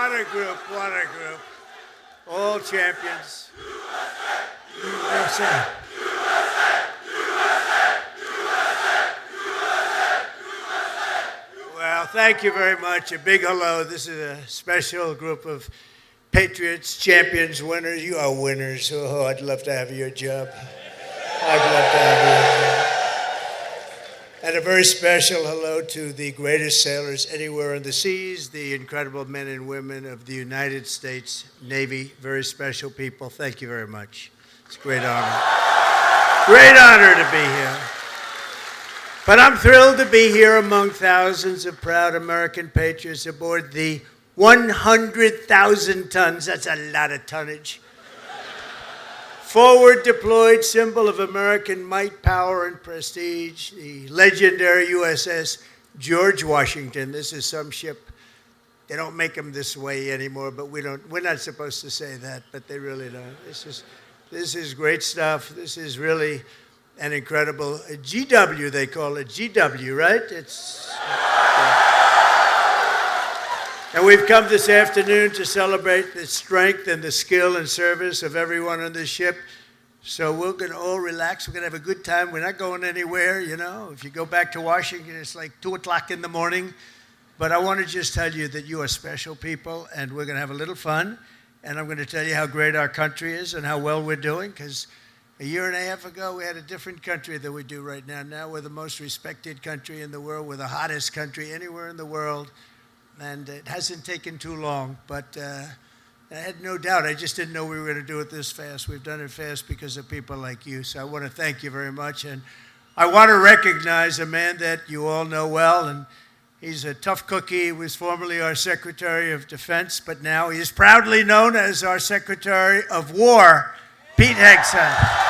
What a group, what a group. All champions. USA. Well, thank you very much. A big hello. This is a special group of patriots, champions, winners. You are winners. Oh, I'd love to have your job. I'd love to have your job. And a very special hello to the greatest sailors anywhere on the seas, the incredible men and women of the United States Navy. Very special people. Thank you very much. It's a great honor. Great honor to be here. But I'm thrilled to be here among thousands of proud American patriots aboard the 100,000 tons, that's a lot of tonnage, forward deployed symbol of American might, power, and prestige, the legendary USS George Washington. This is some ship. They don't make them this way anymore, but we're not supposed to say that, but they really don't. This is great stuff. This is really an incredible GW, they call it GW, right? And we've come this afternoon to celebrate the strength and the skill and service of everyone on this ship. So we're going to all relax. We're going to have a good time. We're not going anywhere, you know. If you go back to Washington, it's like 2 o'clock in the morning. But I want to just tell you that you are special people, and we're going to have a little fun. And I'm going to tell you how great our country is and how well we're doing, because a year and a half ago, we had a different country than we do right now. Now we're the most respected country in the world. We're the hottest country anywhere in the world. And it hasn't taken too long, but I had no doubt. I just didn't know we were going to do it this fast. We've done it fast because of people like you. So I want to thank you very much. And I want to recognize a man that you all know well. And he's a tough cookie. He was formerly our Secretary of Defense, but now he is proudly known as our Secretary of War, Pete Hegseth.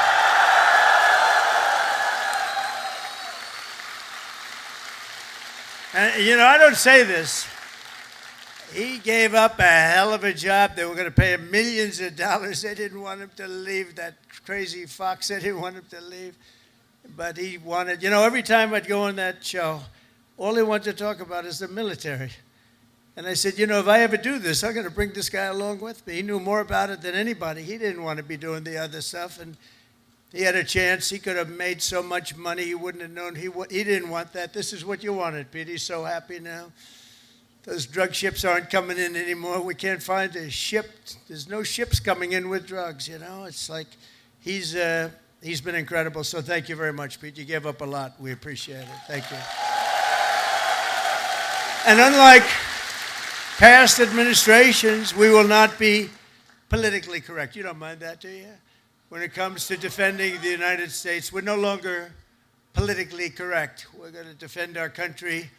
And, you know, I don't say this. He gave up a hell of a job. They were going to pay him millions of dollars. They didn't want him to leave. That crazy fox, they didn't want him to leave. But he wanted, you know, every time I'd go on that show, all he wanted to talk about is the military. And I said, you know, if I ever do this, I'm going to bring this guy along with me. He knew more about it than anybody. He didn't want to be doing the other stuff. And he had a chance. He could have made so much money he wouldn't have known. He didn't want that. This is what you wanted, Pete. He's so happy now. Those drug ships aren't coming in anymore. We can't find a ship. There's no ships coming in with drugs, you know. It's like he's been incredible. So thank you very much, Pete. You gave up a lot. We appreciate it. Thank you. And unlike past administrations, we will not be politically correct. You don't mind that, do you? When it comes to defending the United States, we're no longer politically correct. We're going to defend our country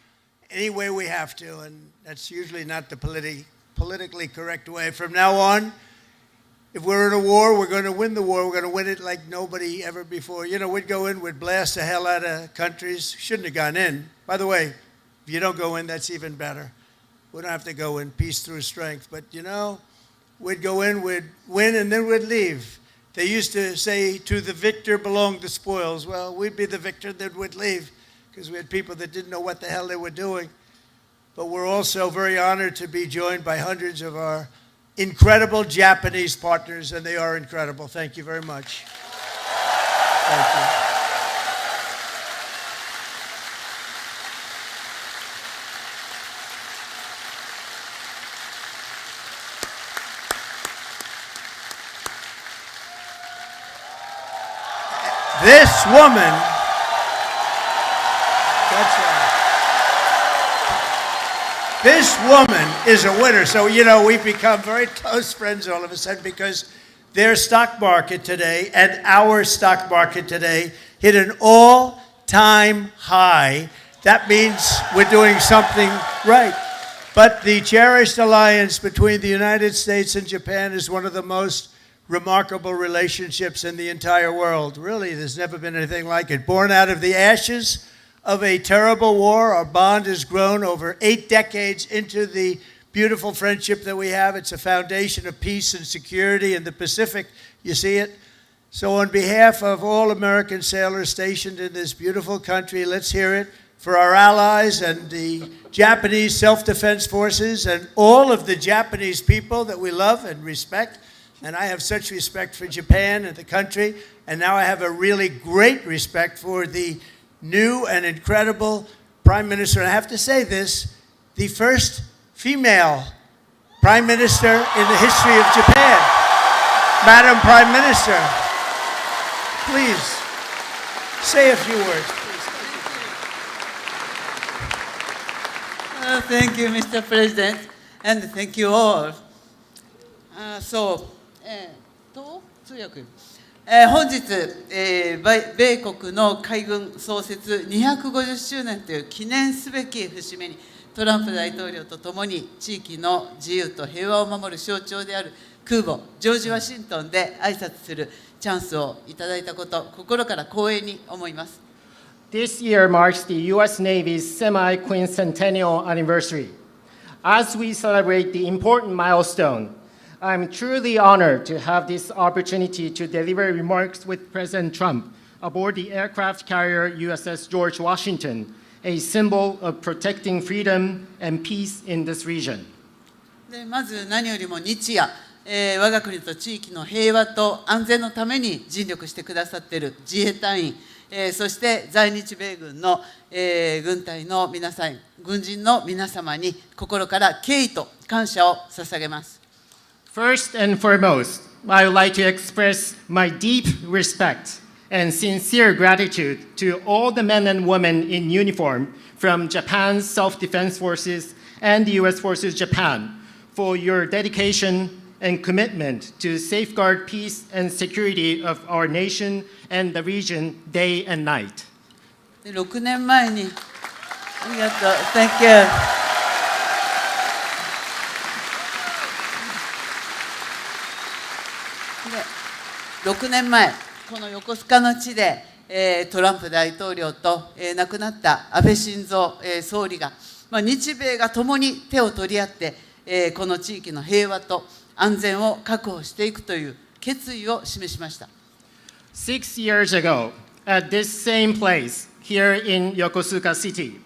any way we have to, and that's usually not the politically correct way. From now on, if we're in a war, we're going to win the war. We're going to win it like nobody ever before. You know, we'd go in, we'd blast the hell out of countries. Shouldn't have gone in. By the way, if you don't go in, that's even better. We don't have to go in, peace through strength. But, you know, we'd go in, we'd win, and then we'd leave. They used to say, to the victor belong the spoils. Well, we'd be the victor, then we'd leave, because we had people that didn't know what the hell they were doing. But we're also very honored to be joined by hundreds of our incredible Japanese partners, and they are incredible. Thank you very much. Thank you. This woman, that's right. This woman is a winner. So, you know, we've become very close friends all of a sudden because their stock market today and our stock market today hit an all-time high. That means we're doing something right. But the cherished alliance between the United States and Japan is one of the most remarkable relationships in the entire world. Really, there's never been anything like it. Born out of the ashes of a terrible war, our bond has grown over 8 decades into the beautiful friendship that we have. It's a foundation of peace and security in the Pacific. You see it? So on behalf of all American sailors stationed in this beautiful country, let's hear it for our allies and the Japanese self-defense forces and all of the Japanese people that we love and respect. And I have such respect for Japan and the country. And now I have a really great respect for the new and incredible Prime Minister. And I have to say this, the first female Prime Minister in the history of Japan. Madam Prime Minister, please say a few words. Thank you, Mr. President, and thank you all. 通訳本日、米国の海軍創設250周年という記念すべき節目に、トランプ大統領とともに地域の自由と平和を守る象徴である空母ジョージ・ワシントンで挨拶するチャンスをいただいたこと、心から光栄に思います。This year marks the U.S. Navy's semi-quincentennial anniversary. As we celebrate the important milestone, I'm truly honored to have this opportunity to deliver remarks with President Trump aboard the aircraft carrier USS George Washington, a symbol of protecting freedom and peace in this region. でまず何よりも日夜、我が国と地域の平和と安全のために尽力してくださっている自衛隊員、そして在日米軍の、軍隊の皆さん、軍人の皆様に心から敬意と感謝を捧げます。First and foremost, I would like to express my deep respect and sincere gratitude to all the men and women in uniform from Japan's Self-Defense Forces and the U.S. Forces Japan for your dedication and commitment to safeguard peace and security of our nation and the region day and night. 6年前に、ありがとう、Thank you. 6年前、この横須賀の地で、トランプ大統領と、亡くなった安倍晋三、総理が、日米が共に手を取り合って、この地域の平和と安全を確保していくという決意を示しました。6 years ago, at this same place here in Yokosuka City,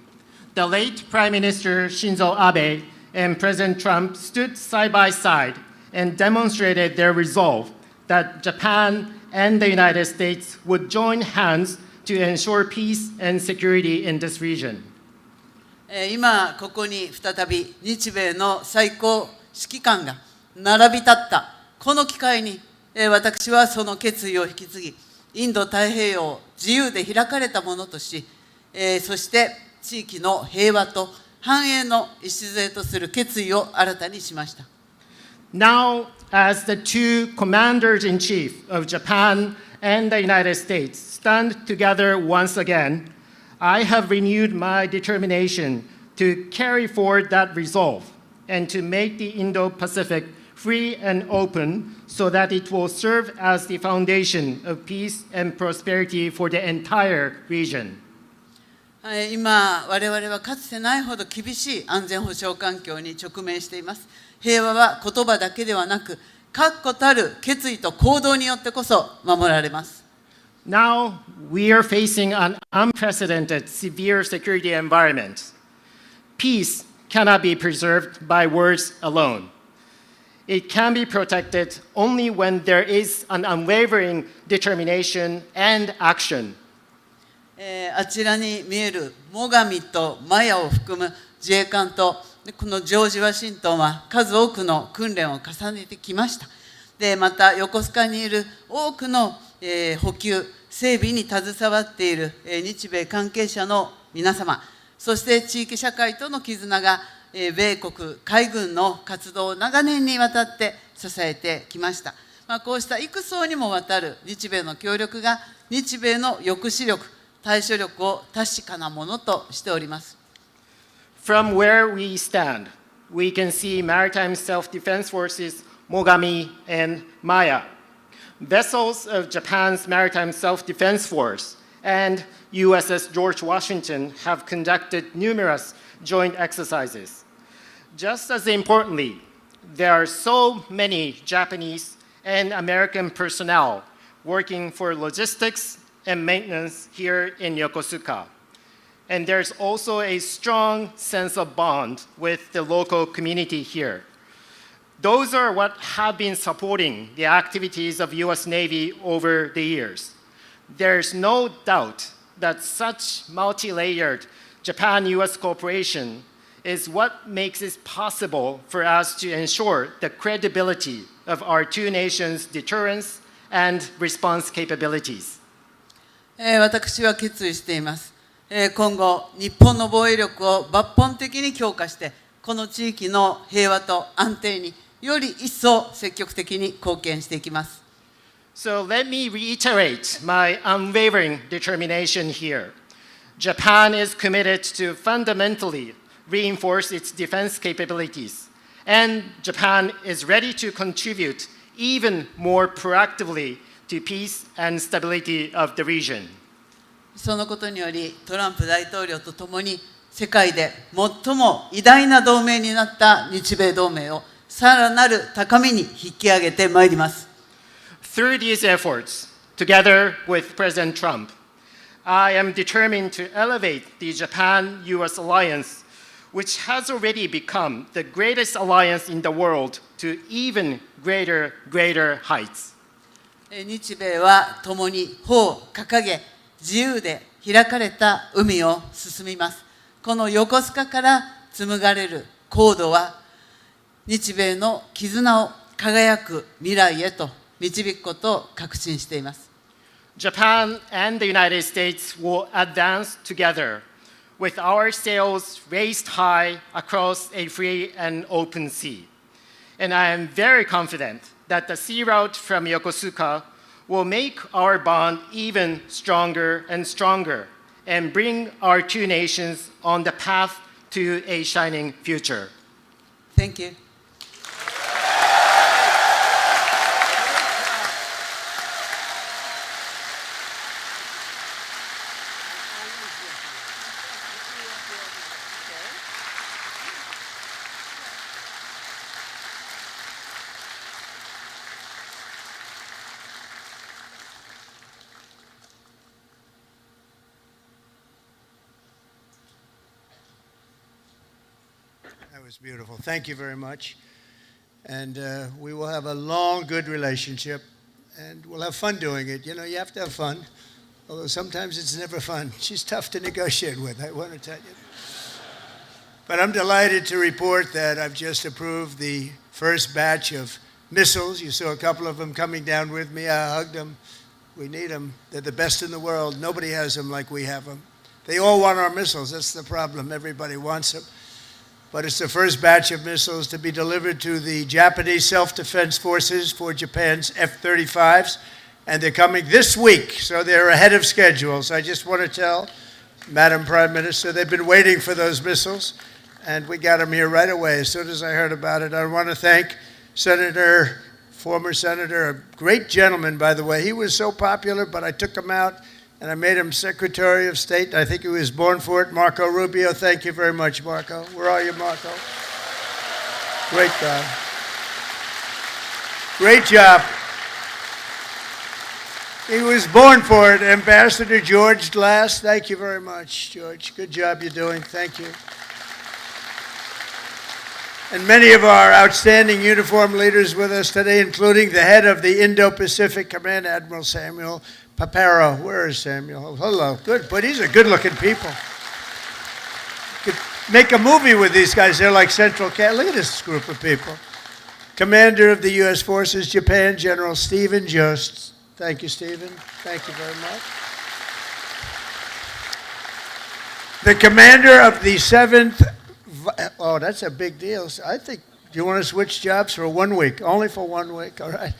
the late Prime Minister Shinzo Abe and President Trump stood side by side and demonstrated their resolve that Japan and the United States would join hands to ensure peace and security in this region. 今ここに再び日米の最高指揮官が並び立ったこの機会に、私はその決意を引き継ぎ、インド太平洋を自由で開かれたものとし、そして地域の平和と繁栄の礎とする決意を新たにしました。Now, as the two commanders-in-chief of Japan and the United States stand together once again, I have renewed my determination to carry forward that resolve and to make the Indo-Pacific free and open so that it will serve as the foundation of peace and prosperity for the entire region. 今、我々はかつてないほど厳しい安全保障環境に直面しています。平和は言葉だけではなく、確固たる決意と行動によってこそ守られます。Now, we are facing an unprecedented severe security environment. Peace cannot be preserved by words alone. It can be protected only when there is an unwavering determination and action. あちらに見える最上とマヤを含む自衛官とこのジョージ・ワシントンは数多くの訓練を重ねてきました。でまた横須賀にいる多くの、補給整備に携わっている、日米関係者の皆様、そして地域社会との絆が、米国海軍の活動を長年にわたって支えてきました。こうした幾層にもわたる日米の協力が日米の抑止力、対処力を確かなものとしております。From where we stand, we can see Maritime Self-Defense Forces Mogami and Maya, vessels of Japan's Maritime Self-Defense Force, and USS George Washington have conducted numerous joint exercises. Just as importantly, there are so many Japanese and American personnel working for logistics and maintenance here in Yokosuka. And there's also a strong sense of bond with the local community here. Those are what have been supporting the activities of US Navy over the years. There's no doubt that such multi-layered Japan-US cooperation is what makes it possible for us to ensure the credibility of our two nations' deterrence and response capabilities. 私は決意しています。今後、日本の防衛力を抜本的に強化して、この地域の平和と安定により一層積極的に貢献していきます。So let me reiterate my unwavering determination here. Japan is committed to fundamentally reinforce its defense capabilities, and Japan is ready to contribute even more proactively to peace and stability of the region. そのことにより、トランプ大統領とともに世界で最も偉大な同盟になった日米同盟をさらなる高みに引き上げてまいります。Through these efforts, together with President Trump, I am determined to elevate the Japan-US alliance, which has already become the greatest alliance in the world, to even greater heights. 日米は共に帆を掲げ、自由で開かれた海を進みます。この横須賀から紡がれる航路は、日米の絆を輝く未来へと導くことを確信しています。Japan and the United States will advance together with our sails raised high across a free and open sea. And I am very confident that the sea route from Yokosuka will make our bond even stronger and bring our two nations on the path to a shining future. Thank you. That was beautiful. Thank you very much. And we will have a long, good relationship, and we'll have fun doing it. You know, you have to have fun, although sometimes it's never fun. She's tough to negotiate with, I want to tell you. But I'm delighted to report that I've just approved the first batch of missiles. You saw a couple of them coming down with me. I hugged them. We need them. They're the best in the world. Nobody has them like we have them. They all want our missiles. That's the problem. Everybody wants them. But it's the first batch of missiles to be delivered to the Japanese self-defense forces for Japan's F-35s. And they're coming this week, so they're ahead of schedule. So I just want to tell Madam Prime Minister, they've been waiting for those missiles, and we got them here right away as soon as I heard about it. I want to thank former Senator, a great gentleman, by the way. He was so popular, but I took him out, and I made him Secretary of State. I think he was born for it. Marco Rubio, thank you very much, Marco. Where are you, Marco? Great guy. Great job. He was born for it. Ambassador George Glass, thank you very much, George. Good job you're doing. Thank you. And many of our outstanding uniform leaders with us today, including the head of the Indo-Pacific Command, Admiral Samuel Paparo. Where is Samuel? Oh, hello. Good, but these are good-looking people. Could make a movie with these guys. They're like Central Cat. Look at this group of people. Commander of the U.S. Forces, Japan, General Stephen Jost. Thank you, Stephen. Thank you very much. The commander of the 7th... Oh, that's a big deal. I think you want to switch jobs for 1 week. Only for 1 week, all right.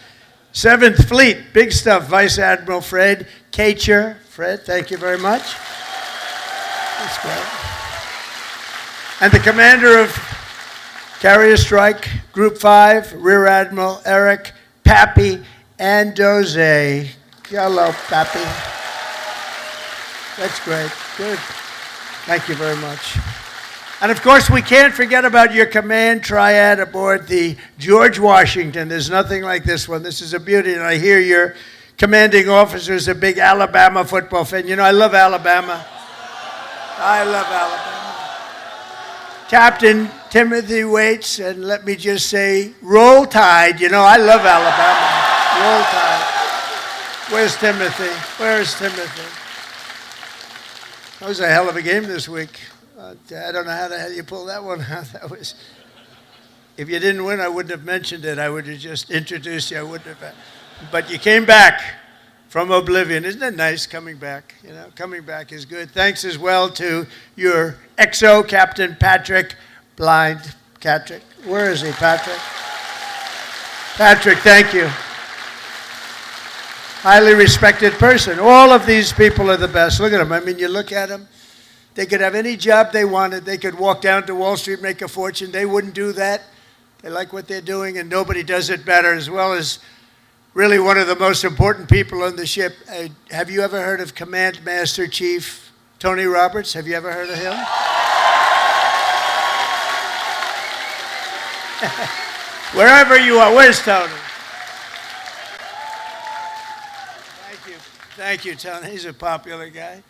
7th Fleet, big stuff. Vice Admiral Fred Kacher. Fred, thank you very much. That's great. And the commander of Carrier Strike Group 5, Rear Admiral Eric Pappy Andoze. Hello, Pappy. That's great. Good. Thank you very much. And of course, we can't forget about your command triad aboard the George Washington. There's nothing like this one. This is a beauty. And I hear your commanding officer is a big Alabama football fan. You know, I love Alabama. I love Alabama. Captain Timothy Waits, and let me just say, roll tide. You know, I love Alabama. Roll tide. Where's Timothy? Where's Timothy? That was a hell of a game this week. I don't know how the hell you pulled that one out. That was. If you didn't win, I wouldn't have mentioned it. I would have just introduced you. I wouldn't have. But you came back from oblivion. Isn't it nice coming back? You know, coming back is good. Thanks as well to your XO, Captain Patrick Blind. Patrick, where is he, Patrick? Patrick, thank you. Highly respected person. All of these people are the best. Look at them. I mean, you look at them. They could have any job they wanted. They could walk down to Wall Street, make a fortune. They wouldn't do that. They like what they're doing, and nobody does it better, as well as really one of the most important people on the ship. Have you ever heard of Command Master Chief Tony Roberts? Have you ever heard of him? Wherever you are, where's Tony? Thank you. Thank you, Tony. He's a popular guy.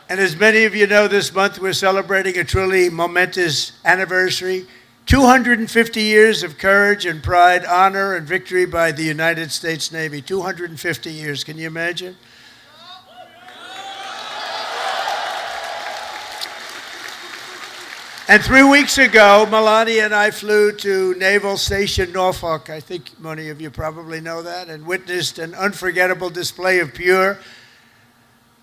And as many of you know, this month we're celebrating a truly momentous anniversary. 250 years of courage and pride, honor and victory by the United States Navy. 250 years, can you imagine? And 3 weeks ago, Melania and I flew to Naval Station Norfolk. I think many of you probably know that, and witnessed an unforgettable display of pure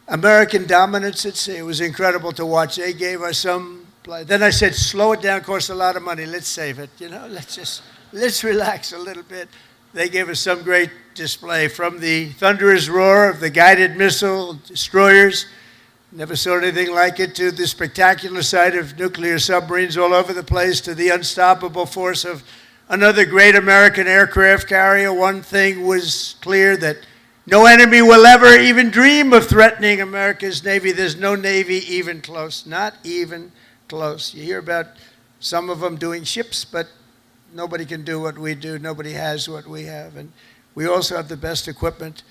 American dominance at sea. It was incredible to watch. They gave us some. Then I said, slow it down, costs a lot of money. Let's save it, you know. Let's relax a little bit. They gave us some great display, from the thunderous roar of the guided missile destroyers, never saw anything like it, to the spectacular sight of nuclear submarines all over the place, to the unstoppable force of another great American aircraft carrier. One thing was clear, that no enemy will ever even dream of threatening America's Navy. There's no Navy even close, not even close. You hear about some of them doing ships, but nobody can do what we do. Nobody has what we have. And we also have the best equipment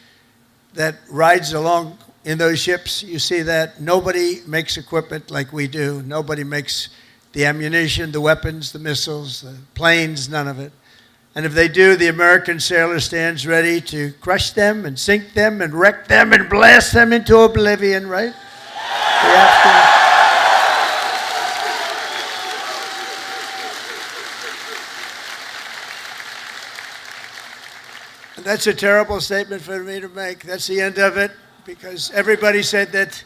that rides along in those ships. You see that. Nobody makes equipment like we do. Nobody makes the ammunition, the weapons, the missiles, the planes, none of it. And if they do, the American sailor stands ready to crush them and sink them and wreck them and blast them into oblivion, right? We have to. And that's a terrible statement for me to make. That's the end of it, because everybody said that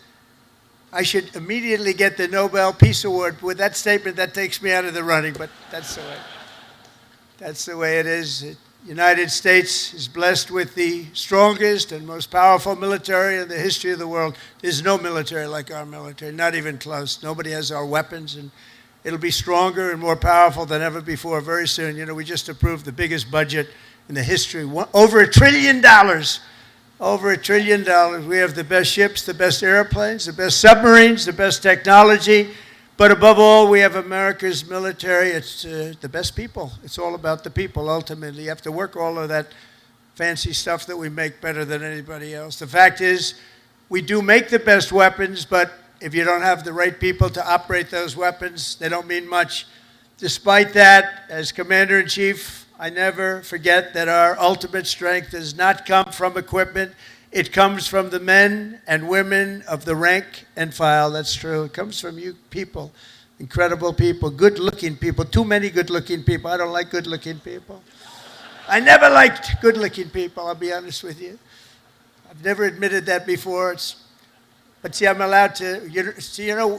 I should immediately get the Nobel Peace Award. With that statement, that takes me out of the running, but that's the way. That's the way it is. The United States is blessed with the strongest and most powerful military in the history of the world. There's no military like our military, not even close. Nobody has our weapons, and it'll be stronger and more powerful than ever before very soon. You know, we just approved the biggest budget in the history, over $1 trillion. Over $1 trillion. We have the best ships, the best airplanes, the best submarines, the best technology. But above all, we have America's military. It's the best people. It's all about the people, ultimately. You have to work all of that fancy stuff that we make better than anybody else. The fact is, we do make the best weapons, but if you don't have the right people to operate those weapons, they don't mean much. Despite that, as Commander-in-Chief, I never forget that our ultimate strength does not come from equipment. It comes from the men and women of the rank and file. That's true. It comes from you people, incredible people, good-looking people, too many good-looking people. I don't like good-looking people. I never liked good-looking people, I'll be honest with you. I've never admitted that before. But see, I'm allowed to,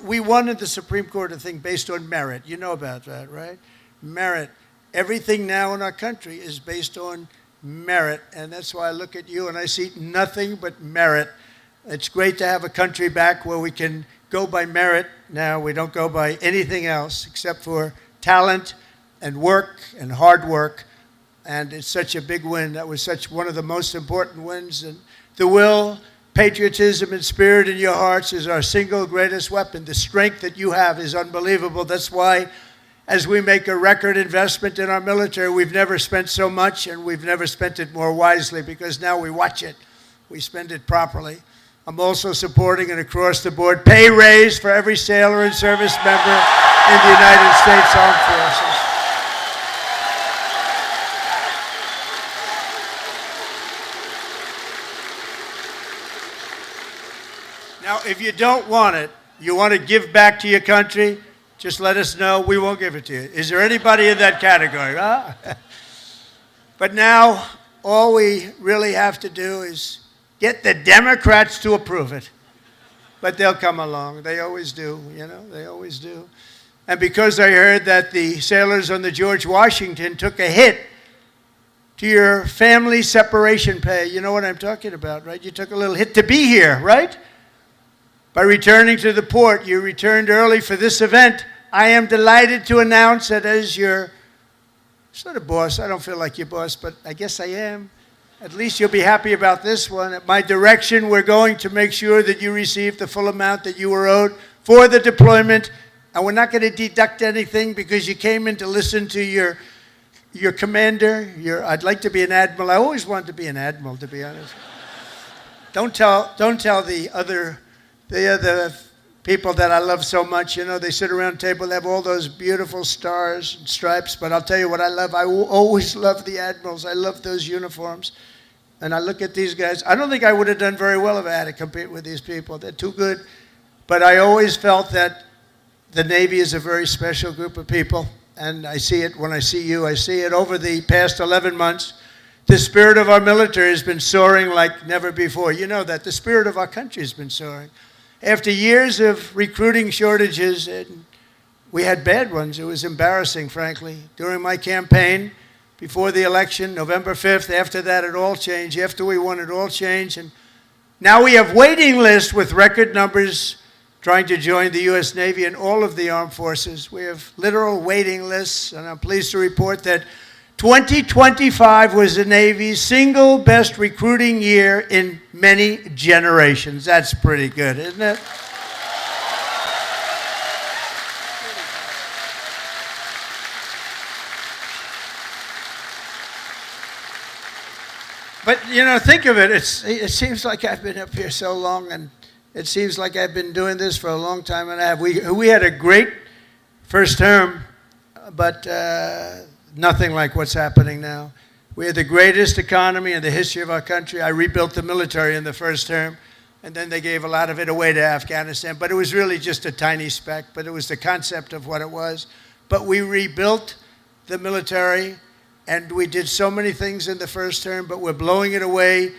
we won in the Supreme Court a thing based on merit. You know about that, right? Merit. Everything now in our country is based on merit, and that's why I look at you and I see nothing but merit. It's great to have a country back where we can go by merit now. We don't go by anything else except for talent and work and hard work, and it's such a big win. That was one of the most important wins, and the will, patriotism, and spirit in your hearts is our single greatest weapon. The strength that you have is unbelievable. That's why, as we make a record investment in our military, we've never spent so much, and we've never spent it more wisely, because now we watch it. We spend it properly. I'm also supporting an across-the-board pay raise for every sailor and service member in the United States Armed Forces. Now, if you don't want it, you want to give back to your country, just let us know. We won't give it to you. Is there anybody in that category? Huh? But now, all we really have to do is get the Democrats to approve it. But they'll come along. They always do, you know, they always do. And because I heard that the sailors on the George Washington took a hit to your family separation pay, you know what I'm talking about, right? You took a little hit to be here, right? By returning to the port, you returned early for this event. I am delighted to announce that as your sort of boss, I don't feel like your boss, but I guess I am. At least you'll be happy about this one. At my direction, we're going to make sure that you receive the full amount that you were owed for the deployment. And we're not going to deduct anything because you came in to listen to your commander. I'd like to be an admiral. I always wanted to be an admiral, to be honest. Don't tell the other people that I love so much. You know, they sit around the table, they have all those beautiful stars and stripes. But I'll tell you what I love. I always love the admirals. I love those uniforms. And I look at these guys. I don't think I would have done very well if I had to compete with these people. They're too good. But I always felt that the Navy is a very special group of people. And I see it when I see you. I see it over the past 11 months. The spirit of our military has been soaring like never before. You know that. The spirit of our country has been soaring. After years of recruiting shortages, and we had bad ones. It was embarrassing, frankly. During my campaign, before the election, November 5th, after that it all changed. After we won, it all changed. And now we have waiting lists with record numbers trying to join the U.S. Navy and all of the armed forces. We have literal waiting lists, and I'm pleased to report that 2025 was the Navy's single best recruiting year in many generations. That's pretty good, isn't it? But, you know, think of it. It seems like I've been up here so long, and it seems like I've been doing this for a long time and a half. We had a great first term, but nothing like what's happening now. We had the greatest economy in the history of our country. I rebuilt the military in the first term, and then they gave a lot of it away to Afghanistan. But it was really just a tiny speck, but it was the concept of what it was. But we rebuilt the military, and we did so many things in the first term, but we're blowing it away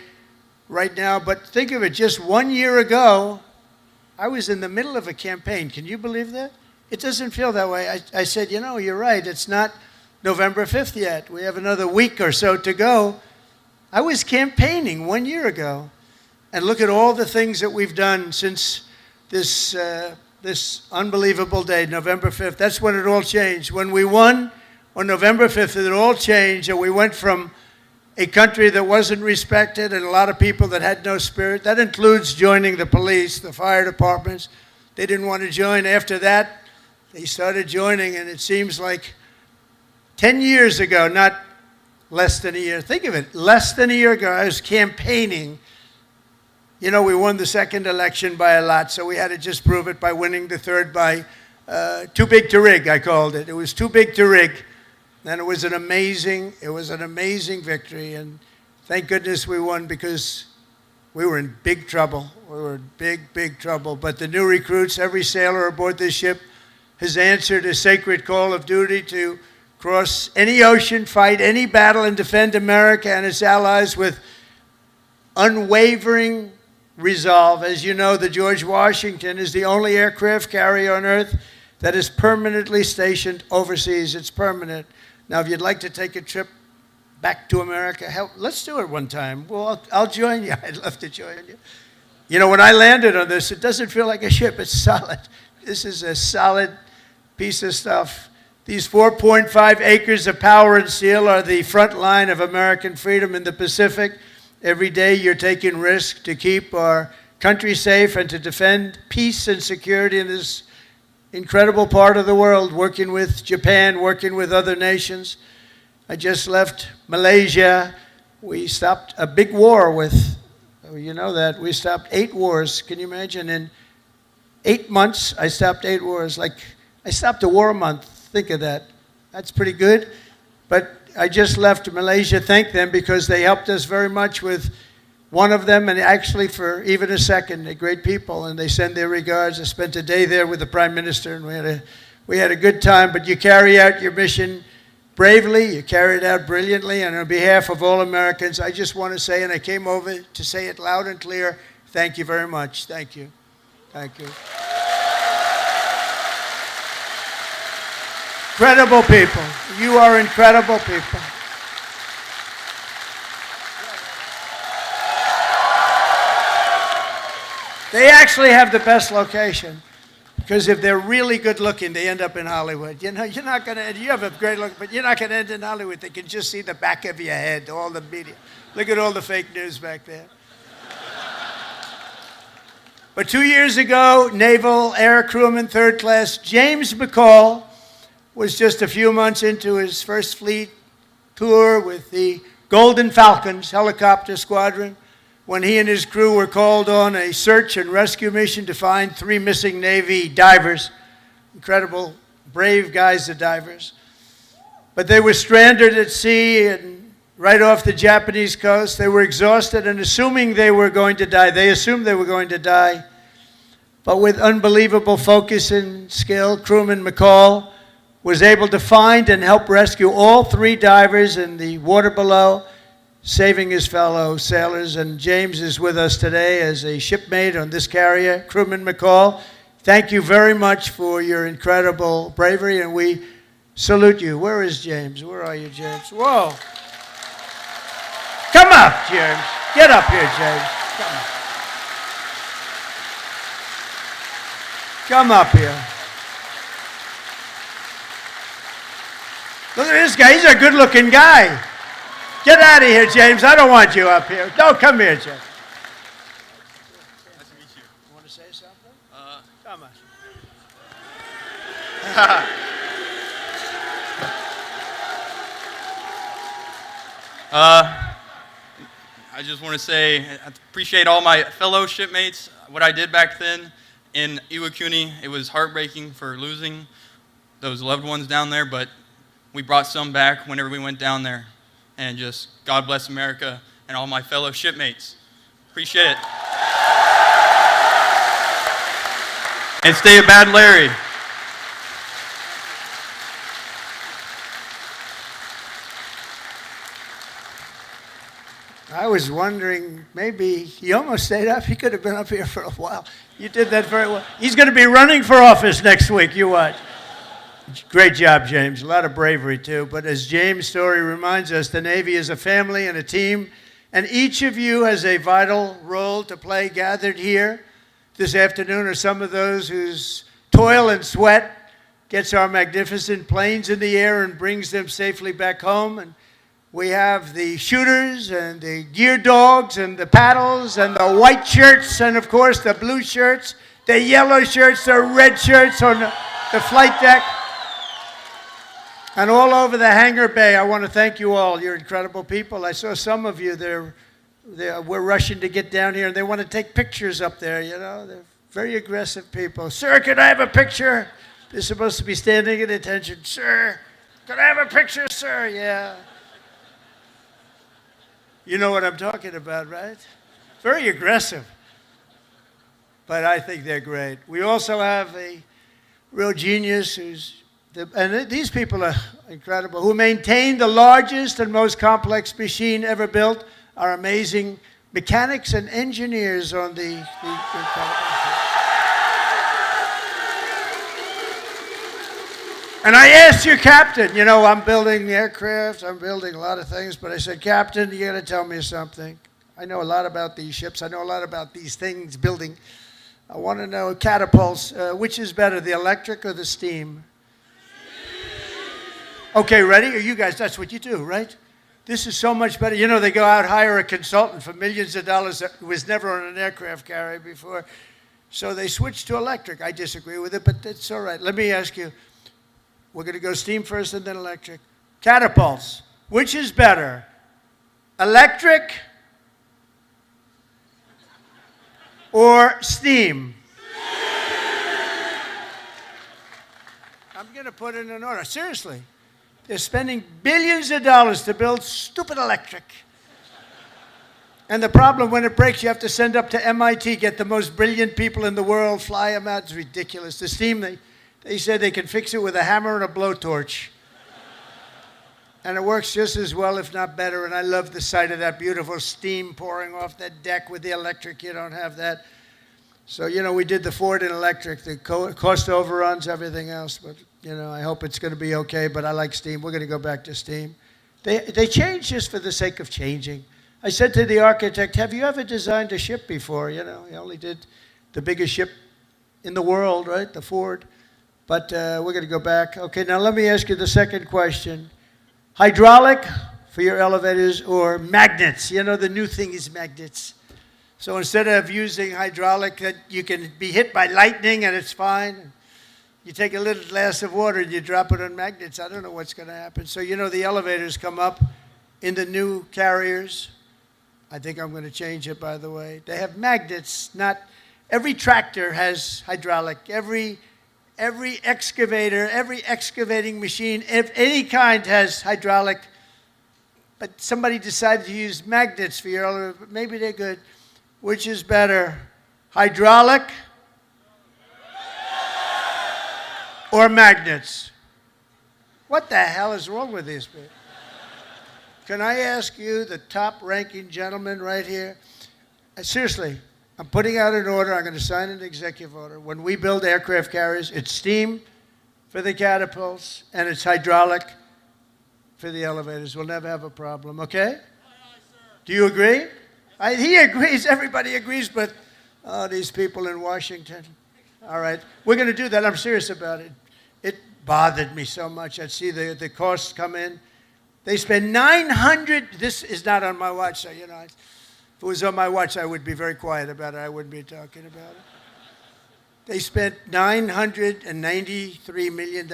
right now. But think of it, just 1 year ago, I was in the middle of a campaign. Can you believe that? It doesn't feel that way. I said, you know, you're right. It's not November 5th yet. We have another week or so to go. I was campaigning 1 year ago. And look at all the things that we've done since this unbelievable day, November 5th. That's when it all changed. When we won on November 5th, it all changed, and we went from a country that wasn't respected and a lot of people that had no spirit. That includes joining the police, the fire departments. They didn't want to join. After that, they started joining, and it seems like 10 years ago, not less than a year. Think of it, less than a year ago, I was campaigning. You know, we won the second election by a lot, so we had to just prove it by winning the third by too big to rig, I called it. It was too big to rig. And it was an amazing victory. And thank goodness we won, because we were in big trouble. We were in big trouble. But the new recruits, every sailor aboard this ship has answered a sacred call of duty to cross any ocean, fight any battle, and defend America and its allies with unwavering resolve. As you know, the George Washington is the only aircraft carrier on Earth that is permanently stationed overseas. It's permanent. Now, if you'd like to take a trip back to America, let's do it one time. Well, I'll join you. I'd love to join you. You know, when I landed on this, it doesn't feel like a ship. It's solid. This is a solid piece of stuff. These 4.5 acres of power and steel are the front line of American freedom in the Pacific. Every day you're taking risks to keep our country safe and to defend peace and security in this incredible part of the world, working with Japan, working with other nations. I just left Malaysia. We stopped a big war with You know that. We stopped 8 wars. Can you imagine? In 8 months, I stopped 8 wars. Like, I stopped a war a month. Think of that. That's pretty good. But I just left Malaysia. Thank them because they helped us very much with one of them, and actually for even a second, they're great people, and they send their regards. I spent a day there with the Prime Minister, and we had a good time. But you carry out your mission bravely, you carry it out brilliantly, and on behalf of all Americans, I just want to say, and I came over to say it loud and clear, thank you very much. Thank you. Thank you. Incredible people. You are incredible people. They actually have the best location. Because if they're really good looking, they end up in Hollywood. You know, you're not going to, you have a great look, but you're not going to end in Hollywood. They can just see the back of your head, all the media. Look at all the fake news back there. But 2 years ago, Naval Air Crewman 3rd Class James McCall was just a few months into his first fleet tour with the Golden Falcons helicopter squadron when he and his crew were called on a search and rescue mission to find 3 missing Navy divers. Incredible, brave guys, the divers. But they were stranded at sea and right off the Japanese coast. They were exhausted and assuming they were going to die. They assumed they were going to die. But with unbelievable focus and skill, crewman McCall was able to find and help rescue all 3 divers in the water below, saving his fellow sailors. And James is with us today as a shipmate on this carrier. Crewman McCall, thank you very much for your incredible bravery, and we salute you. Where is James? Where are you, James? Whoa. Come up, James. Get up here, James. Come up. Come up here. Look at this guy. He's a good-looking guy. Get out of here, James. I don't want you up here. No, come here, James. Nice to meet you. You want to say something? Come on. I just want to say I appreciate all my fellow shipmates. What I did back then in Iwakuni, it was heartbreaking for losing those loved ones down there, but we brought some back whenever we went down there. And just God bless America and all my fellow shipmates. Appreciate it. And stay a bad Larry. I was wondering, maybe he almost stayed up. He could have been up here for a while. You did that very well. He's going to be running for office next week. You watch. Great job, James. A lot of bravery, too. But as James' story reminds us, the Navy is a family and a team, and each of you has a vital role to play. Gathered here this afternoon are some of those whose toil and sweat gets our magnificent planes in the air and brings them safely back home. And we have the shooters and the gear dogs and the paddles and the white shirts and, of course, the blue shirts, the yellow shirts, the red shirts on the flight deck. And all over the hangar bay, I want to thank you all. You're incredible people. I saw some of you, we're rushing to get down here, and they want to take pictures up there, you know. They're very aggressive people. Sir, can I have a picture? They're supposed to be standing at attention. Sir, can I have a picture, sir? Yeah. You know what I'm talking about, right? Very aggressive. But I think they're great. We also have a real genius and these people are incredible, who maintain the largest and most complex machine ever built, are amazing mechanics and engineers on the And I asked your captain, you know, I'm building aircraft, I'm building a lot of things, but I said, Captain, you got to tell me something. I know a lot about these ships. I know a lot about these things building. I want to know catapults. Which is better, the electric or the steam? Okay, ready? You guys, that's what you do, right? This is so much better. You know, they go out, hire a consultant for millions of dollars that was never on an aircraft carrier before. So they switched to electric. I disagree with it, but it's all right. Let me ask you. We're going to go steam first and then electric. Catapults. Which is better? Electric or steam? I'm going to put it in order. Seriously. They're spending billions of dollars to build stupid electric. And the problem, when it breaks, you have to send up to MIT, get the most brilliant people in the world, fly them out. It's ridiculous. The steam, they said they can fix it with a hammer and a blowtorch. And it works just as well, if not better. And I love the sight of that beautiful steam pouring off that deck with the electric. You don't have that. So, we did the Ford in electric. The cost overruns, everything else. But, I hope it's going to be okay. But I like steam. We're going to go back to steam. They change just for the sake of changing. I said to the architect, have you ever designed a ship before? He only did the biggest ship in the world, right? The Ford. But we're going to go back. Okay, now let me ask you the second question. Hydraulic for your elevators or magnets? The new thing is magnets. So instead of using hydraulic, that you can be hit by lightning and it's fine. You take a little glass of water and you drop it on magnets. I don't know what's going to happen. So the elevators come up in the new carriers. I think I'm going to change it, by the way. They have magnets. Not every tractor has hydraulic. Every excavator, every excavating machine of any kind has hydraulic. But somebody decided to use magnets for your elevator. Maybe they're good. Which is better, hydraulic or magnets? What the hell is wrong with these people? Can I ask you, the top-ranking gentleman right here? Seriously, I'm putting out an order. I'm going to sign an executive order. When we build aircraft carriers, it's steam for the catapults, and it's hydraulic for the elevators. We'll never have a problem, okay? Do you agree? He agrees. Everybody agrees, but these people in Washington. All right. We're going to do that. I'm serious about it. It bothered me so much. I'd see the costs come in. They spend $900. This is not on my watch, so, if it was on my watch, I would be very quiet about it. I wouldn't be talking about it. They spent $993 million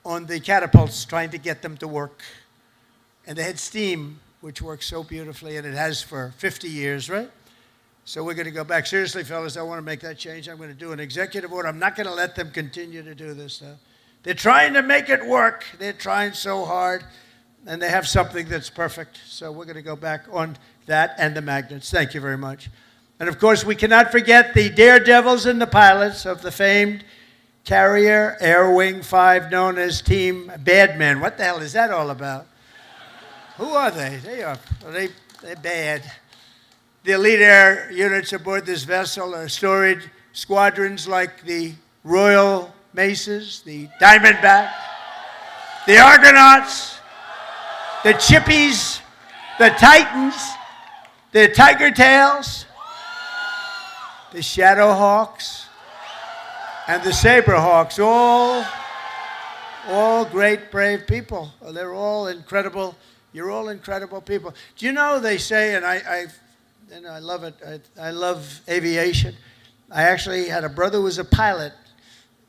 on the catapults, trying to get them to work. And they had steam, which works so beautifully, and it has for 50 years, right? So we're going to go back. Seriously, fellas, I want to make that change. I'm going to do an executive order. I'm not going to let them continue to do this stuff. They're trying to make it work. They're trying so hard, and they have something that's perfect. So we're going to go back on that and the magnets. Thank you very much. And, of course, we cannot forget the daredevils and the pilots of the famed Carrier Air Wing 5, known as Team Badmen. What the hell is that all about? Who are they? They're bad. The elite air units aboard this vessel are storied squadrons like the Royal Maces, the Diamondback, the Argonauts, the Chippies, the Titans, the Tiger Tails, the Shadowhawks, and the Saberhawks. All great, brave people. They're all incredible. You're all incredible people. Do you know, they say, and I love it, I love aviation. I actually had a brother who was a pilot.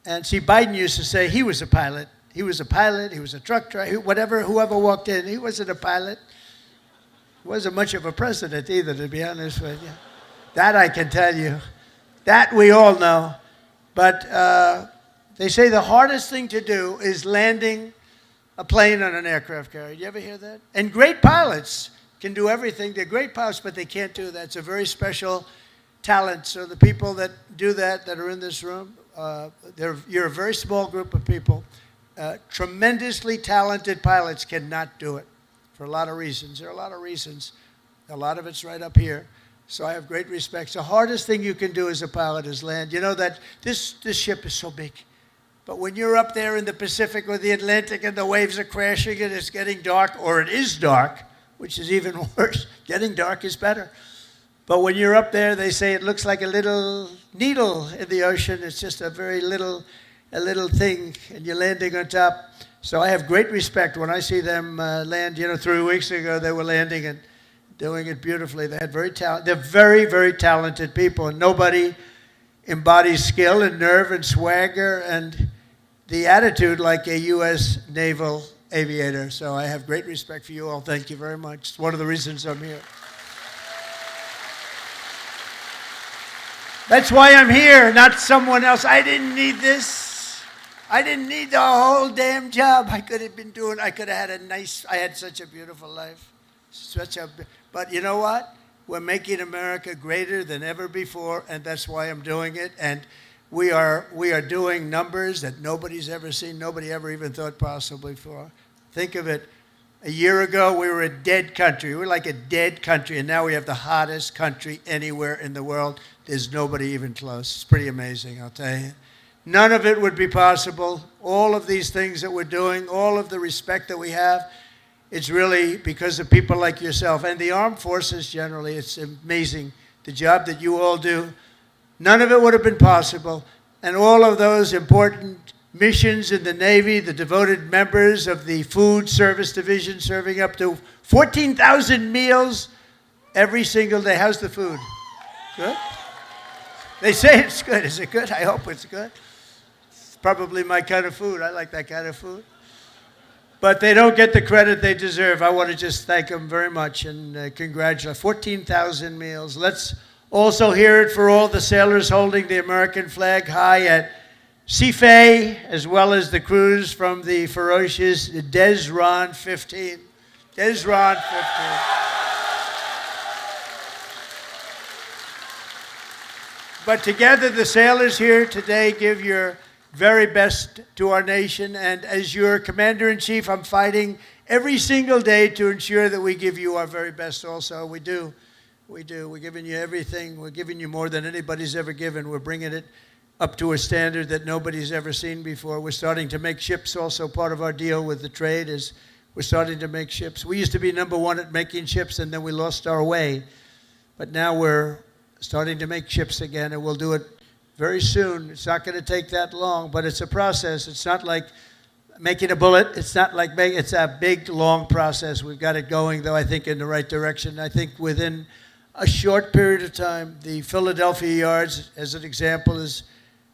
And see, Biden used to say he was a pilot. He was a pilot, he was a truck driver, whoever walked in, he wasn't a pilot. He wasn't much of a president either, to be honest with you. That I can tell you. That we all know. But they say the hardest thing to do is landing a plane on an aircraft carrier. You ever hear that? And great pilots can do everything. They're great pilots, but they can't do that. It's a very special talent. So the people that do that are in this room, you're a very small group of people. Tremendously talented pilots cannot do it for a lot of reasons. There are a lot of reasons. A lot of it's right up here. So I have great respect. The hardest thing you can do as a pilot is land. You know that this ship is so big. But when you're up there in the Pacific or the Atlantic and the waves are crashing and it's getting dark, or it is dark, which is even worse. Getting dark is better. But when you're up there, they say it looks like a little needle in the ocean. It's just a little thing, and you're landing on top. So I have great respect when I see them land. 3 weeks ago they were landing and doing it beautifully. They're very, very talented people, and nobody embodies skill and nerve and swagger and the attitude like a U.S. naval aviator. So I have great respect for you all. Thank you very much. It's one of the reasons I'm here. That's why I'm here, not someone else. I didn't need this. I didn't need the whole damn job. I could have had I had such a beautiful life. But you know what? We're making America greater than ever before, and that's why I'm doing it. And we are doing numbers that nobody's ever seen, nobody ever even thought possible before. Think of it. A year ago, we were a dead country. We were like a dead country, and now we have the hottest country anywhere in the world. There's nobody even close. It's pretty amazing, I'll tell you. None of it would be possible. All of these things that we're doing, all of the respect that we have, it's really because of people like yourself and the armed forces generally. It's amazing the job that you all do. None of it would have been possible. And all of those important missions in the Navy, the devoted members of the Food Service Division serving up to 14,000 meals every single day. How's the food? Good? They say it's good. Is it good? I hope it's good. It's probably my kind of food. I like that kind of food. But they don't get the credit they deserve. I want to just thank them very much and congratulate. 14,000 meals. Let's also hear it for all the sailors holding the American flag high at Seafay, as well as the crews from the ferocious Desron 15. Desron 15. But together, the sailors here today give your very best to our nation. And as your commander-in-chief, I'm fighting every single day to ensure that we give you our very best also. We do. We do. We're giving you everything. We're giving you more than anybody's ever given. We're bringing it up to a standard that nobody's ever seen before. We're starting to make ships also. Part of our deal with the trade is we're starting to make ships. We used to be number one at making ships, and then we lost our way. But now we're starting to make ships again, and we'll do it very soon. It's not going to take that long, but it's a process. It's not like making a bullet. It's not like it's a big, long process. We've got it going, though, I think, in the right direction. I think within a short period of time, the Philadelphia yards, as an example, is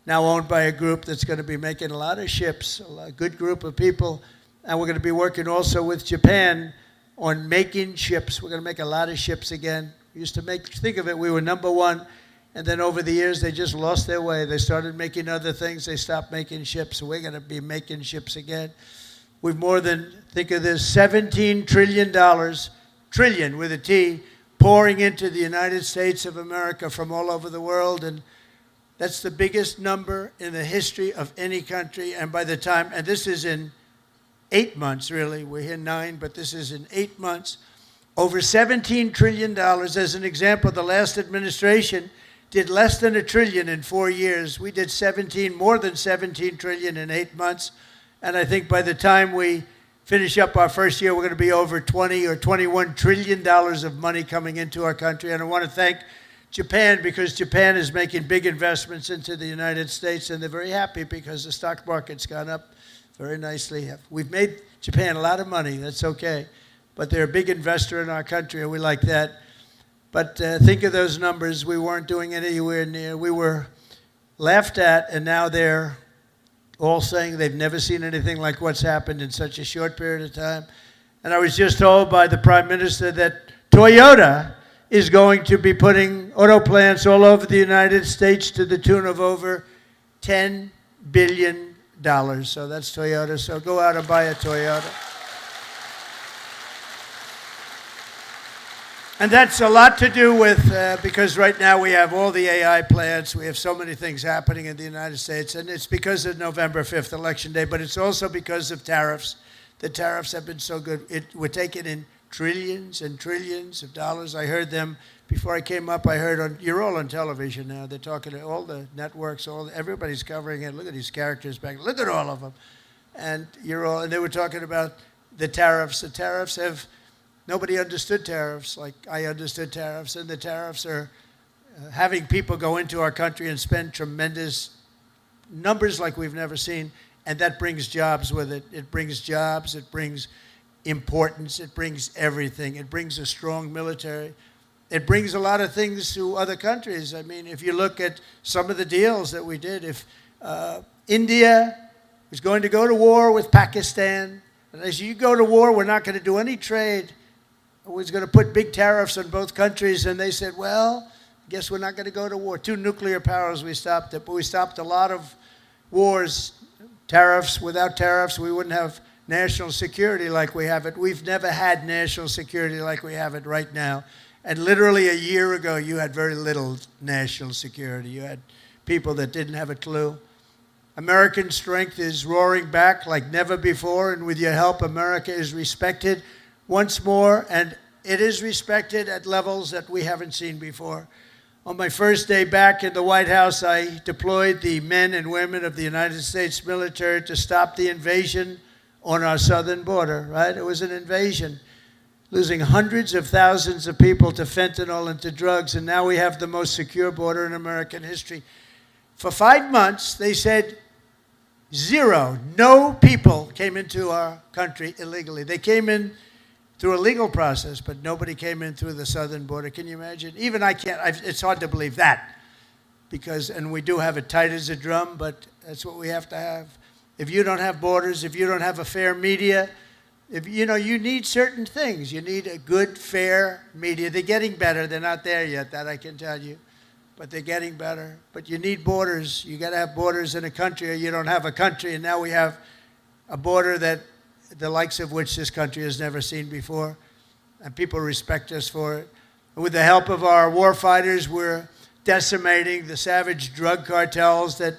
now owned by a group that's going to be making a lot of ships, a good group of people. And we're going to be working also with Japan on making ships. We're going to make a lot of ships again. We used to think of it, we were number one. And then over the years, they just lost their way. They started making other things. They stopped making ships. So we're going to be making ships again. We've more than, think of this, $17 trillion, trillion with a T, pouring into the United States of America from all over the world. And that's the biggest number in the history of any country. And by the time, and this is in 8 months, really. We're here 9, but this is in 8 months. Over $17 trillion. As an example, the last administration did less than $1 trillion in 4 years. We did more than 17 trillion in 8 months. And I think by the time we finish up our first year, we're going to be over 20 or $21 trillion of money coming into our country. And I want to thank Japan, because Japan is making big investments into the United States, and they're very happy because the stock market's gone up very nicely. We've made Japan a lot of money. That's okay. But they're a big investor in our country, and we like that. But think of those numbers. We weren't doing anywhere near. We were laughed at, and now they're all saying they've never seen anything like what's happened in such a short period of time. And I was just told by the Prime Minister that Toyota is going to be putting auto plants all over the United States to the tune of over $10 billion. So that's Toyota. So go out and buy a Toyota. And that's a lot to do with, because right now we have all the AI plants, we have so many things happening in the United States, and it's because of November 5th, Election Day, but it's also because of tariffs. The tariffs have been so good. We're taking in trillions and trillions of dollars. I heard them, before I came up, I heard you're all on television now, they're talking to all the networks, everybody's covering it. Look at these characters back, look at all of them. And they were talking about the tariffs. The tariffs have, nobody understood tariffs like I understood tariffs, and the tariffs are having people go into our country and spend tremendous numbers like we've never seen, and that brings jobs with it. It brings jobs, it brings importance, it brings everything. It brings a strong military. It brings a lot of things to other countries. I mean, if you look at some of the deals that we did, if India was going to go to war with Pakistan, and as you go to war, we're not going to do any trade. Was going to put big tariffs on both countries, and they said, well, Guess we're not going to go to war. 2 nuclear powers, we stopped it. But we stopped a lot of wars, tariffs. Without tariffs, we wouldn't have national security like we have it. We've never had national security like we have it right now. And literally a year ago, you had very little national security. You had people that didn't have a clue. American strength is roaring back like never before, and with your help, America is respected once more, and it is respected at levels that we haven't seen before. On my first day back in the White House, I deployed the men and women of the United States military to stop the invasion on our southern border, right? It was an invasion, losing hundreds of thousands of people to fentanyl and to drugs, and now we have the most secure border in American history. For 5 months, they said no people came into our country illegally. They came in through a legal process, but nobody came in through the southern border. Can you imagine? Even I can't, it's hard to believe that. Because, and we do have it tight as a drum, but that's what we have to have. If you don't have borders, if you don't have a fair media, if you need certain things. You need a good, fair media. They're getting better. They're not there yet, that I can tell you. But they're getting better. But you need borders. You got to have borders in a country, or you don't have a country. And now we have a border that the likes of which this country has never seen before, and people respect us for it. And with the help of our war fighters, we're decimating the savage drug cartels that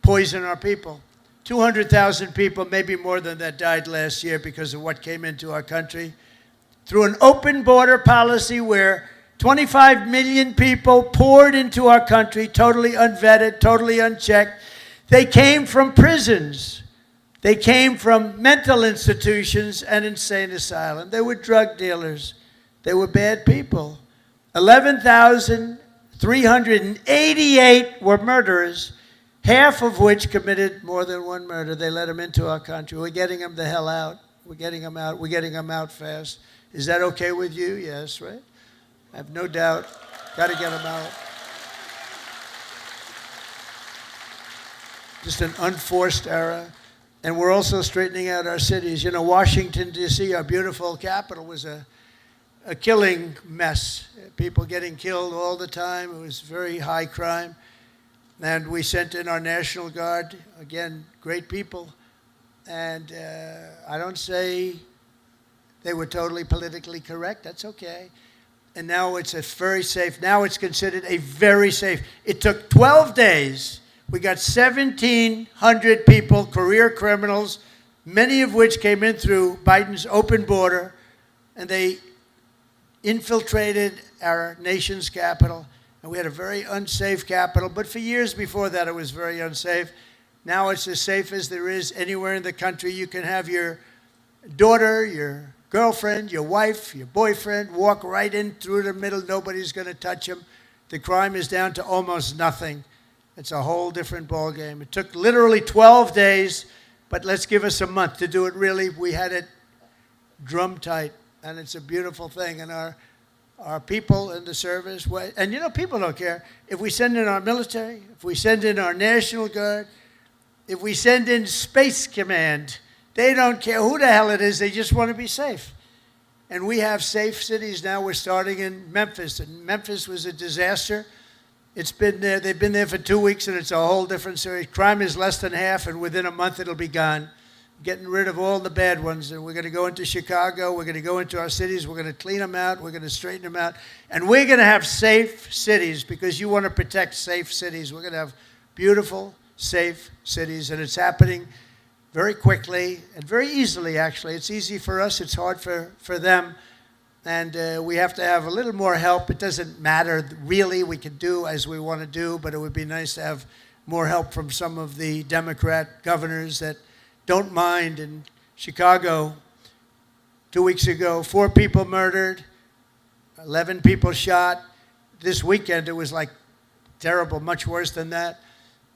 poison our people. 200,000 people, maybe more than that, died last year because of what came into our country. Through an open border policy where 25 million people poured into our country, totally unvetted, totally unchecked. They came from prisons. They came from mental institutions and insane asylums. They were drug dealers. They were bad people. 11,388 were murderers, half of which committed more than one murder. They let them into our country. We're getting them the hell out. We're getting them out. We're getting them out fast. Is that okay with you? Yes, right? I have no doubt. Got to get them out. Just an unforced era. And we're also straightening out our cities. You know, Washington, D.C., our beautiful capital, was a killing mess. People getting killed all the time. It was very high crime. And we sent in our National Guard. Again, great people. And I don't say they were totally politically correct. That's okay. And now it's a very safe. Now it's considered a very safe. It took 12 days. We got 1,700 people, career criminals, many of which came in through Biden's open border, and they infiltrated our nation's capital. And we had a very unsafe capital, but for years before that, it was very unsafe. Now it's as safe as there is anywhere in the country. You can have your daughter, your girlfriend, your wife, your boyfriend walk right in through the middle. Nobody's going to touch them. The crime is down to almost nothing. It's a whole different ballgame. It took literally 12 days, but let's give us a month to do it really. We had it drum tight, and it's a beautiful thing. And our people in the service, and you know, people don't care. If we send in our military, if we send in our National Guard, if we send in Space Command, they don't care who the hell it is. They just want to be safe. And we have safe cities now. We're starting in Memphis, and Memphis was a disaster. It's been there. They've been there for 2 weeks, and it's a whole different series. Crime is less than half, and within a month it'll be gone. Getting rid of all the bad ones. And we're going to go into Chicago. We're going to go into our cities. We're going to clean them out. We're going to straighten them out. And we're going to have safe cities because you want to protect safe cities. We're going to have beautiful, safe cities, and it's happening very quickly and very easily, actually. It's easy for us. It's hard for them. And we have to have a little more help. It doesn't matter, really. We can do as we want to do, but it would be nice to have more help from some of the Democrat governors that don't mind. In Chicago, 2 weeks ago, 4 people murdered, 11 people shot. This weekend, it was like terrible, much worse than that.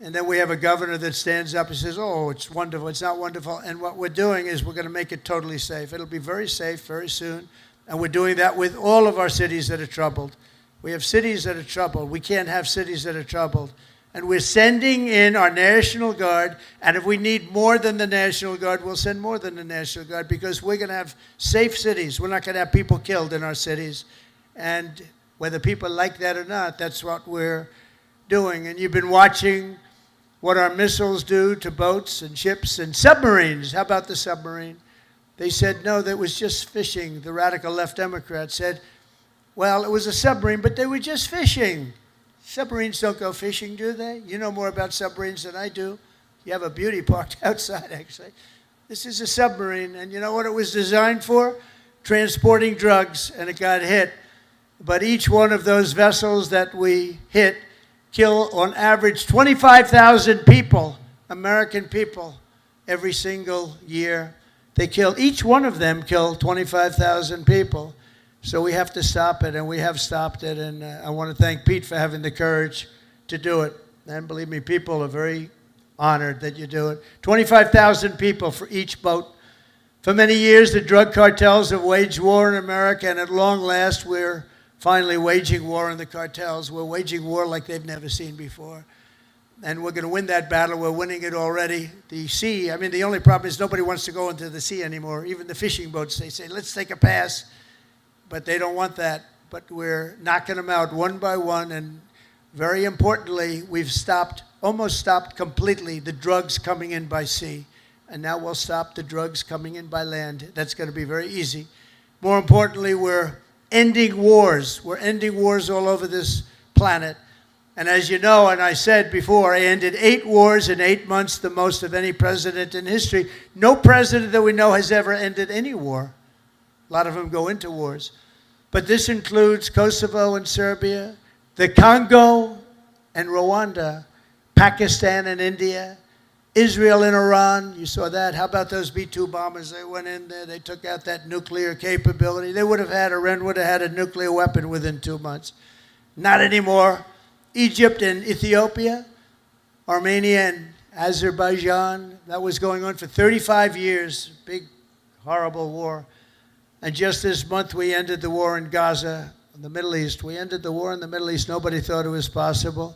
And then we have a governor that stands up and says, oh, it's wonderful. It's not wonderful. And what we're doing is we're going to make it totally safe. It'll be very safe very soon. And we're doing that with all of our cities that are troubled. We have cities that are troubled. We can't have cities that are troubled. And we're sending in our National Guard. And if we need more than the National Guard, we'll send more than the National Guard because we're going to have safe cities. We're not going to have people killed in our cities. And Whether people like that or not, that's what we're doing. And you've been watching what our missiles do to boats and ships and submarines. How about the submarine? They said, no, that was just fishing. The radical left Democrats said, well, it was a submarine, but they were just fishing. Submarines don't go fishing, do they? You know more about submarines than I do. You have a beauty parked outside, actually. This is a submarine, and you know what it was designed for? Transporting drugs, and it got hit. But each one of those vessels that we hit kill, on average, 25,000 people, American people, every single year. They kill, each one of them kill 25,000 people. So we have to stop it, and we have stopped it. And I want to thank Pete for having the courage to do it. And believe me, people are very honored that you do it. 25,000 people for each boat. For many years, the drug cartels have waged war in America, and at long last, we're finally waging war on the cartels. We're waging war like they've never seen before. And we're going to win that battle. We're winning it already. The sea, I mean, the only problem is nobody wants to go into the sea anymore. Even the fishing boats, they say, let's take a pass. But they don't want that. But we're knocking them out one by one. And very importantly, we've almost stopped completely the drugs coming in by sea. And now we'll stop the drugs coming in by land. That's going to be very easy. More importantly, we're ending wars. We're ending wars all over this planet. And as you know, and I said before, I ended 8 wars in 8 months, the most of any president in history. No president that we know has ever ended any war. A lot of them go into wars. But this includes Kosovo and Serbia, the Congo and Rwanda, Pakistan and India, Israel and Iran. You saw that. How about those B-2 bombers? They went in there. They took out that nuclear capability. Iran would have had a nuclear weapon within 2 months. Not anymore. Egypt and Ethiopia, Armenia and Azerbaijan. That was going on for 35 years. Big, horrible war. And just this month, we ended the war in Gaza, in the Middle East. We ended the war in the Middle East. Nobody thought it was possible.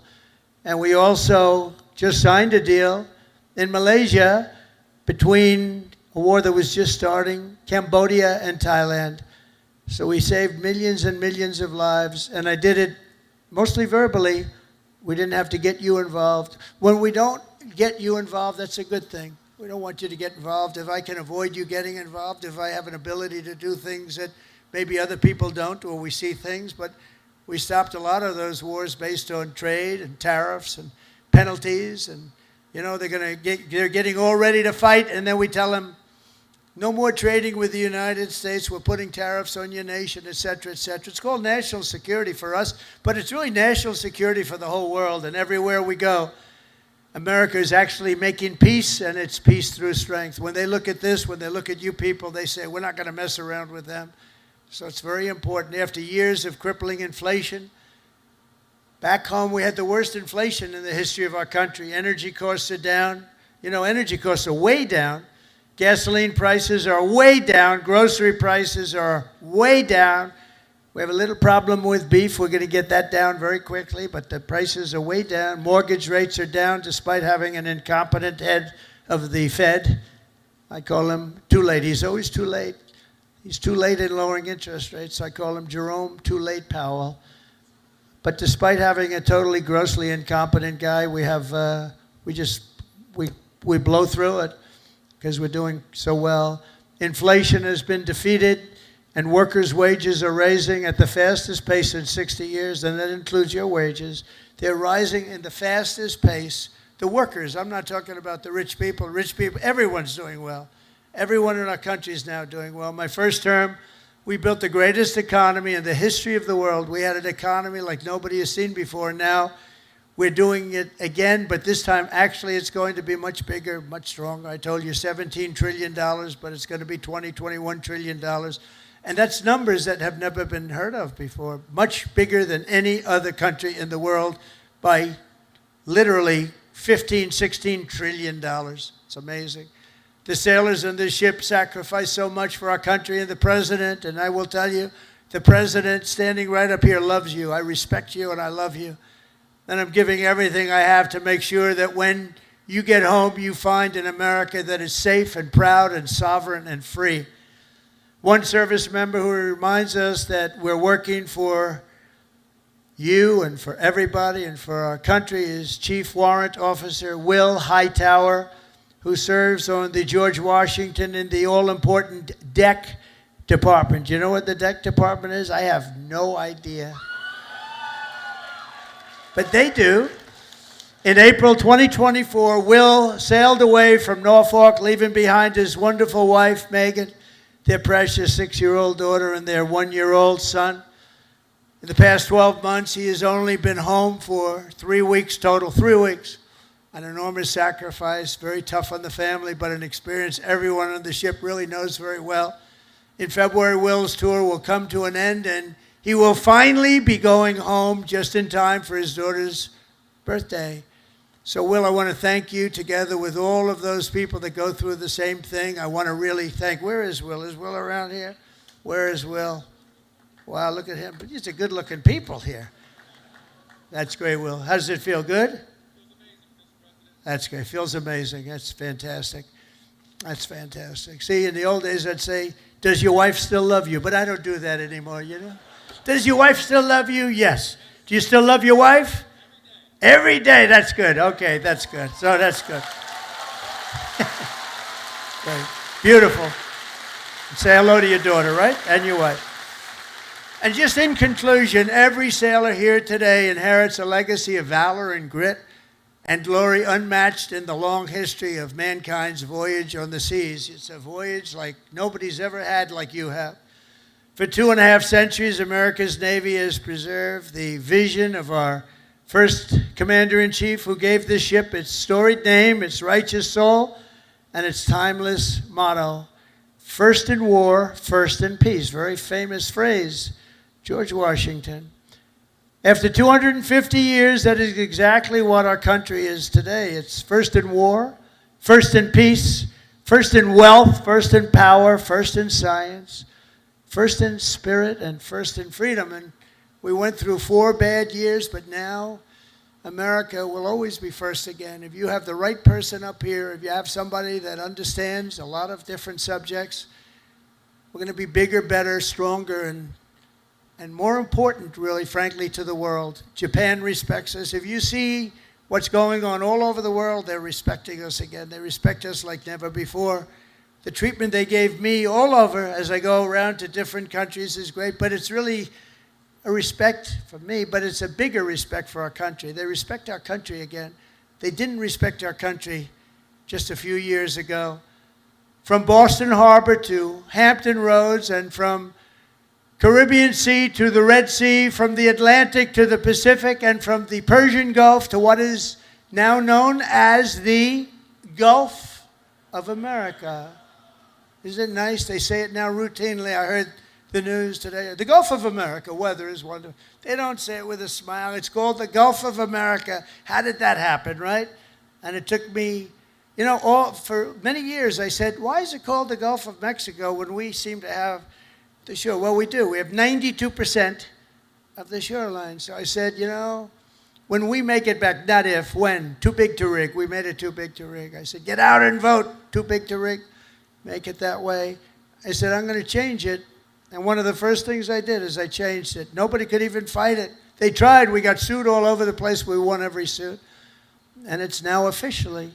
And we also just signed a deal in Malaysia between a war that was just starting, Cambodia and Thailand. So we saved millions and millions of lives, and I did it mostly verbally. We didn't have to get you involved. When we don't get you involved, that's a good thing. We don't want you to get involved. If I can avoid you getting involved, if I have an ability to do things that maybe other people don't, or we see things, but we stopped a lot of those wars based on trade and tariffs and penalties, and you know they're getting all ready to fight, and then we tell them, no more trading with the United States. We're putting tariffs on your nation, et cetera, et cetera. It's called national security for us, but it's really national security for the whole world. And everywhere we go, America is actually making peace, and it's peace through strength. When they look at this, when they look at you people, they say, we're not going to mess around with them. So it's very important. After years of crippling inflation, back home we had the worst inflation in the history of our country. Energy costs are down. You know, energy costs are way down. Gasoline prices are way down. Grocery prices are way down. We have a little problem with beef. We're going to get that down very quickly, but the prices are way down. Mortgage rates are down despite having an incompetent head of the Fed. I call him too late. He's always too late. He's too late in lowering interest rates. I call him Jerome Too Late Powell. But despite having a totally grossly incompetent guy, we blow through it, because we're doing so well. Inflation has been defeated, and workers' wages are rising at the fastest pace in 60 years, and that includes your wages. They're rising in the fastest pace. The workers, I'm not talking about the rich people. Rich people, everyone's doing well. Everyone in our country is now doing well. My first term, we built the greatest economy in the history of the world. We had an economy like nobody has seen before. Now, we're doing it again, but this time, actually, it's going to be much bigger, much stronger. I told you $17 trillion, but it's going to be $21 trillion. And that's numbers that have never been heard of before. Much bigger than any other country in the world by literally $16 trillion. It's amazing. The sailors on this ship sacrificed so much for our country, and the president, and I will tell you, the president standing right up here loves you. I respect you and I love you. And I'm giving everything I have to make sure that when you get home, you find an America that is safe and proud and sovereign and free. One service member who reminds us that we're working for you and for everybody and for our country is Chief Warrant Officer Will Hightower, who serves on the George Washington in the all-important deck department. Do you know what the deck department is? I have no idea. But they do. In April 2024, Will sailed away from Norfolk, leaving behind his wonderful wife, Megan, their precious 6-year-old daughter, and their 1-year-old son. In the past 12 months, he has only been home for 3 weeks total, 3 weeks. An enormous sacrifice, very tough on the family, but an experience everyone on the ship really knows very well. In February, Will's tour will come to an end, and he will finally be going home just in time for his daughter's birthday. So, Will, I want to thank you together with all of those people that go through the same thing. I want to really thank, where is Will? Is Will around here? Where is Will? Wow, look at him. But these are good-looking people here. That's great, Will. How does it feel? Good? That's great. Feels amazing. That's fantastic. That's fantastic. See, in the old days, I'd say, does your wife still love you? But I don't do that anymore, you know? Does your wife still love you? Yes. Do you still love your wife? Every day. That's good. Okay, that's good. So that's good. Great. Beautiful. Say hello to your daughter, right? And your wife. And just in conclusion, every sailor here today inherits a legacy of valor and grit and glory unmatched in the long history of mankind's voyage on the seas. It's a voyage like nobody's ever had like you have. For 2.5 centuries, America's Navy has preserved the vision of our first commander-in-chief, who gave this ship its storied name, its righteous soul, and its timeless motto, first in war, first in peace. Very famous phrase, George Washington. After 250 years, that is exactly what our country is today. It's first in war, first in peace, first in wealth, first in power, first in science, first in spirit, and first in freedom. And we went through 4 bad years, but now America will always be first again. If you have the right person up here, if you have somebody that understands a lot of different subjects, we're going to be bigger, better, stronger, and more important, really, frankly, to the world. Japan respects us. If you see what's going on all over the world, they're respecting us again. They respect us like never before. The treatment they gave me all over as I go around to different countries is great, but it's really a respect for me, but it's a bigger respect for our country. They respect our country again. They didn't respect our country just a few years ago. From Boston Harbor to Hampton Roads, and from Caribbean Sea to the Red Sea, from the Atlantic to the Pacific, and from the Persian Gulf to what is now known as the Gulf of America. Isn't it nice? They say it now routinely. I heard the news today. The Gulf of America, weather is wonderful. They don't say it with a smile. It's called the Gulf of America. How did that happen, right? And it took me, for many years I said, why is it called the Gulf of Mexico when we seem to have the shore? Well, we do. We have 92% of the shoreline. So I said, when we make it back, not if, when, too big to rig. We made it too big to rig. I said, get out and vote. Too big to rig. Make it that way. I said, I'm going to change it. And one of the first things I did is I changed it. Nobody could even fight it. They tried. We got sued all over the place. We won every suit. And it's now officially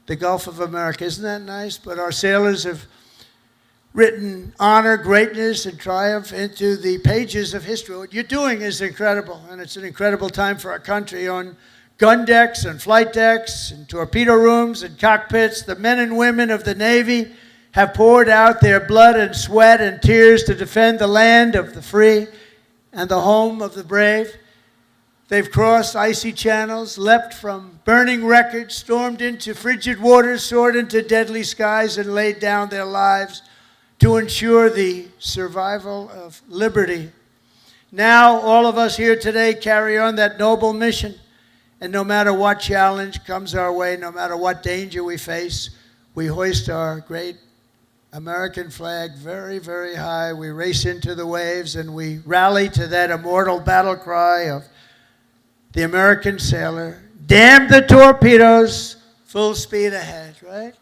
the Gulf of America. Isn't that nice? But our sailors have written honor, greatness, and triumph into the pages of history. What you're doing is incredible, and it's an incredible time for our country. On gun decks and flight decks and torpedo rooms and cockpits, the men and women of the Navy have poured out their blood and sweat and tears to defend the land of the free and the home of the brave. They've crossed icy channels, leapt from burning wreckage, stormed into frigid waters, soared into deadly skies, and laid down their lives to ensure the survival of liberty. Now, all of us here today carry on that noble mission, and no matter what challenge comes our way, no matter what danger we face, we hoist our great American flag very, very high. We race into the waves, and we rally to that immortal battle cry of the American sailor, damn the torpedoes, full speed ahead, right?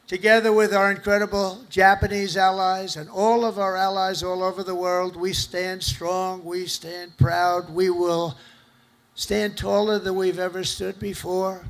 together with our incredible Japanese allies and all of our allies all over the world, we stand strong, we stand proud, we will stand taller than we've ever stood before,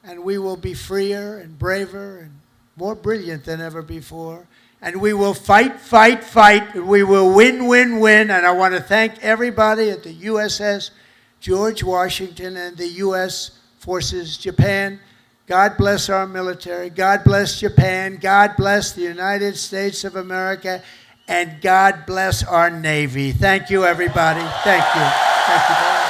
and we will be freer and braver and more brilliant than ever before. And we will fight, fight, fight, and we will win, win, win. And I want to thank everybody at the USS George Washington and the U.S. Forces Japan. God bless our military. God bless Japan. God bless the United States of America. And God bless our Navy. Thank you, everybody. Thank you. Thank you very much.